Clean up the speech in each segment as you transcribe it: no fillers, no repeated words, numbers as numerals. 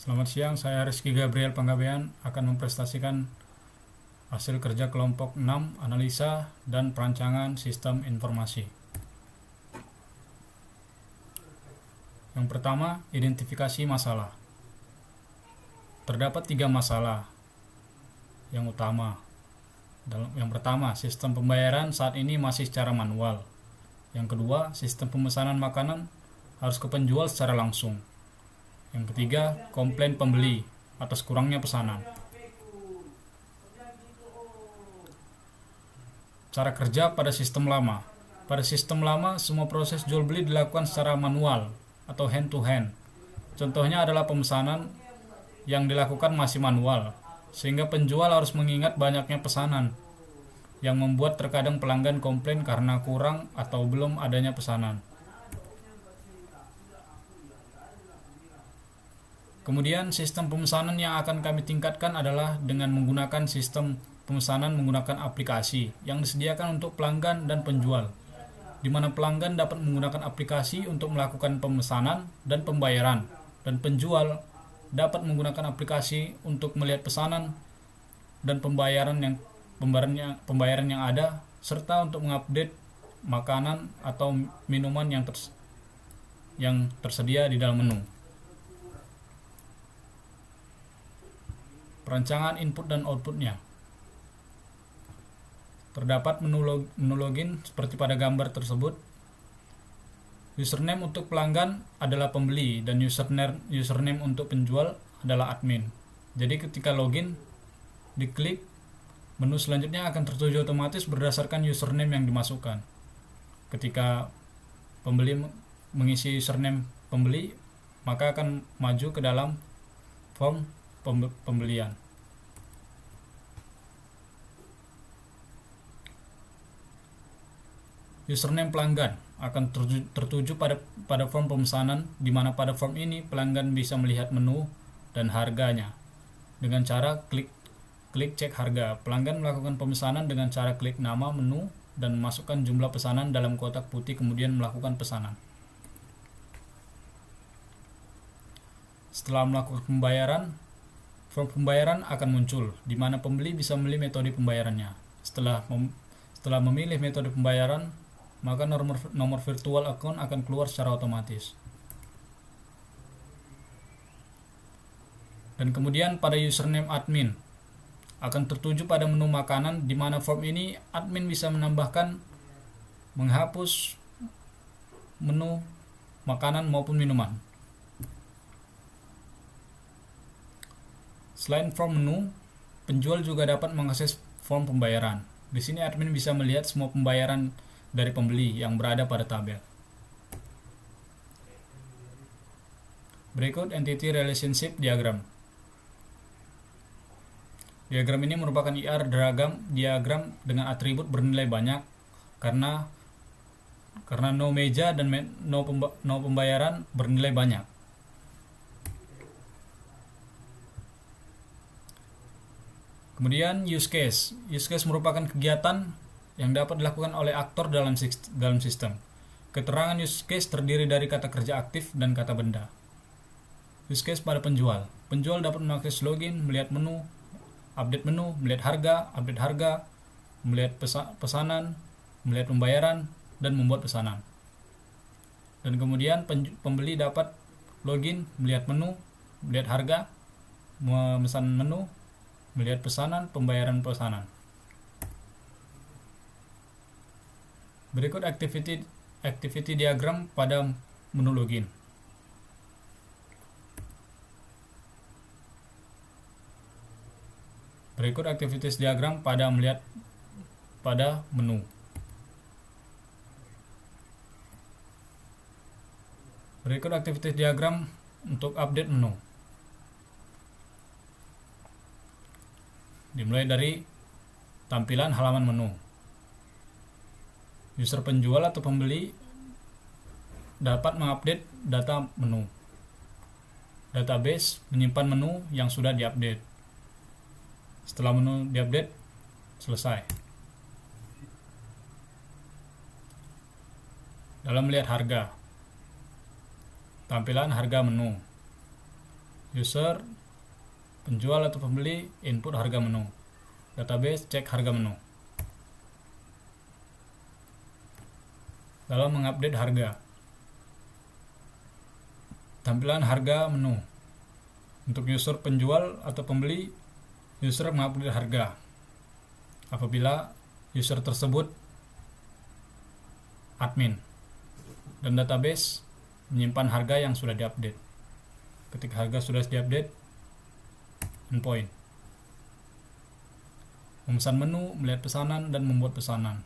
Selamat siang, saya Rizky Gabriel Panggabean akan mempresentasikan hasil kerja kelompok 6 analisa dan perancangan sistem informasi. Yang pertama, identifikasi masalah. Terdapat 3 masalah yang utama. Yang pertama, sistem pembayaran saat ini masih secara manual. Yang kedua, sistem pemesanan makanan harus ke penjual secara langsung. Yang ketiga, komplain pembeli atas kurangnya pesanan. Cara kerja pada sistem lama. Pada sistem lama, semua proses jual beli dilakukan secara manual atau hand to hand. Contohnya adalah pemesanan yang dilakukan masih manual, sehingga penjual harus mengingat banyaknya pesanan, yang membuat terkadang pelanggan komplain karena kurang atau belum adanya pesanan. Kemudian sistem pemesanan yang akan kami tingkatkan adalah dengan menggunakan sistem pemesanan menggunakan aplikasi yang disediakan untuk pelanggan dan penjual, di mana pelanggan dapat menggunakan aplikasi untuk melakukan pemesanan dan pembayaran, dan penjual dapat menggunakan aplikasi untuk melihat pesanan dan pembayaran yang ada, serta untuk mengupdate makanan atau minuman yang tersedia di dalam menu. Perancangan input dan outputnya. Terdapat menu login seperti pada gambar tersebut. Username untuk pelanggan adalah pembeli dan username untuk penjual adalah admin. Jadi ketika login, diklik, menu selanjutnya akan tertuju otomatis berdasarkan username yang dimasukkan. Ketika pembeli mengisi username pembeli, maka akan maju ke dalam form pembelian. Username pelanggan akan tertuju pada form pemesanan, di mana pada form ini pelanggan bisa melihat menu dan harganya. Dengan cara klik cek harga, pelanggan melakukan pemesanan dengan cara klik nama menu dan memasukkan jumlah pesanan dalam kotak putih, kemudian melakukan pesanan. Setelah melakukan pembayaran, form pembayaran akan muncul, di mana pembeli bisa memilih metode pembayarannya. Setelah memilih metode pembayaran, maka nomor virtual account akan keluar secara otomatis. Dan kemudian pada username admin akan tertuju pada menu makanan, di mana form ini admin bisa menambahkan, menghapus menu makanan maupun minuman. Selain form menu, penjual juga dapat mengakses form pembayaran. Di sini admin bisa melihat semua pembayaran dari pembeli yang berada pada tabel. Berikut Entity Relationship Diagram. Diagram ini merupakan IR diagram dengan atribut bernilai banyak karena no meja dan no pembayaran bernilai banyak. Kemudian use case. Use case merupakan kegiatan yang dapat dilakukan oleh aktor dalam sistem. Keterangan use case terdiri dari kata kerja aktif dan kata benda. Use case pada penjual. Penjual dapat mengakses login, melihat menu, update menu, melihat harga, update harga, melihat pesanan, melihat pembayaran, dan membuat pesanan. Dan kemudian pembeli dapat login, melihat menu, melihat harga, memesan menu, melihat pesanan, pembayaran pesanan. Berikut activity diagram pada menu login. Berikut activities diagram pada menu. Berikut activities diagram untuk update menu. Dimulai dari tampilan halaman menu. User penjual atau pembeli dapat mengupdate data menu. Database menyimpan menu yang sudah diupdate. Setelah menu diupdate, selesai. Dalam melihat harga, tampilan harga menu. User, penjual atau pembeli, input harga menu. Database, cek harga menu. Dalam mengupdate harga, tampilan harga menu. Untuk user penjual atau pembeli, user mengupdate harga apabila user tersebut admin, dan database menyimpan harga yang sudah diupdate. Ketika harga sudah diupdate, endpoint. Memesan menu, melihat pesanan, dan membuat pesanan.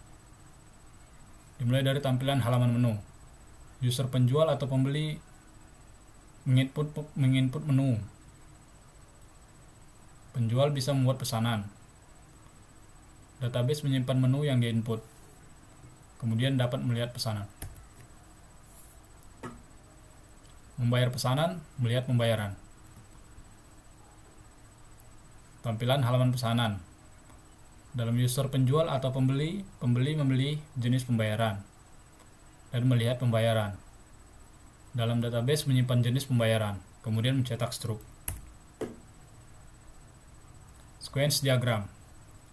Dimulai dari tampilan halaman menu. User penjual atau pembeli menginput menu. Penjual bisa membuat pesanan. Database menyimpan menu yang diinput, kemudian dapat melihat pesanan. Membayar pesanan, melihat pembayaran. Tampilan halaman pesanan. Dalam user penjual atau pembeli memilih jenis pembayaran dan melihat pembayaran. Dalam database menyimpan jenis pembayaran, kemudian mencetak struk. Sequence diagram.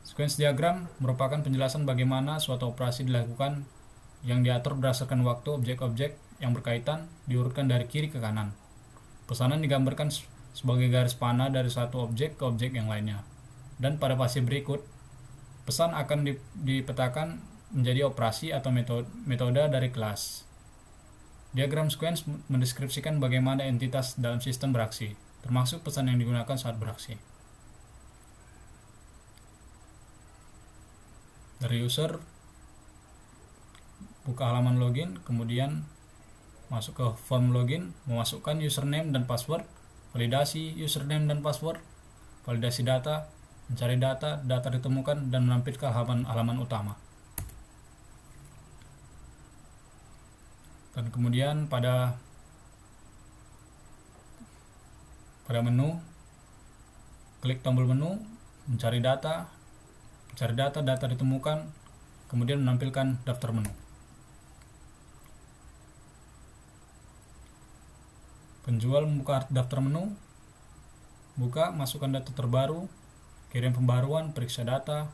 Sequence diagram merupakan penjelasan bagaimana suatu operasi dilakukan yang diatur berdasarkan waktu. Objek-objek yang berkaitan diurutkan dari kiri ke kanan. Pesanan digambarkan sebagai garis panah dari satu objek ke objek yang lainnya. Dan pada fase berikut, pesan akan dipetakan menjadi operasi atau metode dari kelas. Diagram sequence mendeskripsikan bagaimana entitas dalam sistem beraksi, termasuk pesan yang digunakan saat beraksi. Dari user, buka halaman login, kemudian masuk ke form login, memasukkan username dan password, validasi username dan password, validasi data, mencari data ditemukan, dan menampilkan halaman utama. Dan kemudian pada menu, klik tombol menu, mencari data ditemukan, kemudian menampilkan daftar menu. Penjual membuka daftar menu, buka, masukkan data terbaru, kirim pembaruan, periksa data,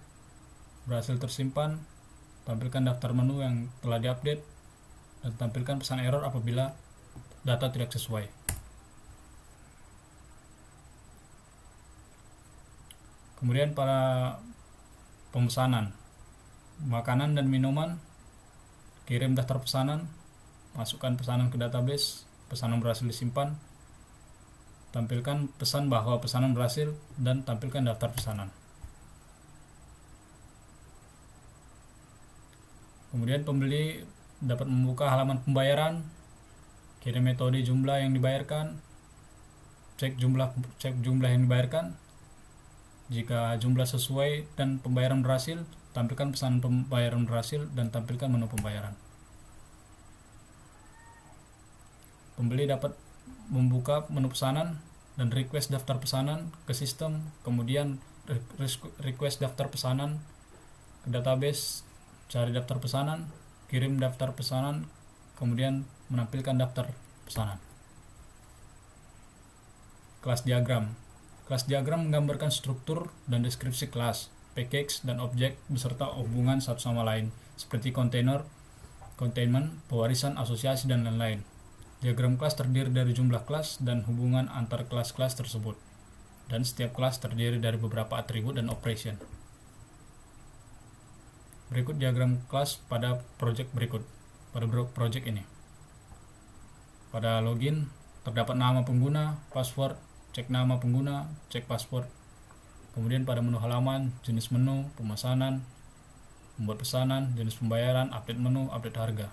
berhasil tersimpan, tampilkan daftar menu yang telah diupdate, dan tampilkan pesan error apabila data tidak sesuai. Kemudian pada pemesanan, makanan dan minuman, kirim daftar pesanan, masukkan pesanan ke database, pesanan berhasil disimpan, tampilkan pesan bahwa pesanan berhasil, dan tampilkan daftar pesanan. Kemudian pembeli dapat membuka halaman pembayaran, kirim metode jumlah yang dibayarkan, cek jumlah yang dibayarkan. Jika jumlah sesuai dan pembayaran berhasil, tampilkan pesanan pembayaran berhasil dan tampilkan menu pembayaran. Pembeli dapat membuka menu pesanan dan request daftar pesanan ke sistem, kemudian request daftar pesanan ke database, cari daftar pesanan, kirim daftar pesanan, kemudian menampilkan daftar pesanan. Kelas diagram. Kelas diagram menggambarkan struktur dan deskripsi kelas, package, dan objek beserta hubungan satu sama lain, seperti container, containment, pewarisan, asosiasi, dan lain-lain. Diagram kelas terdiri dari jumlah kelas dan hubungan antar kelas-kelas tersebut, dan setiap kelas terdiri dari beberapa atribut dan operation. Berikut diagram kelas pada project ini. Pada login, terdapat nama pengguna, password, cek nama pengguna, cek password. Kemudian pada menu halaman, jenis menu, pemesanan, membuat pesanan, jenis pembayaran, update menu, update harga.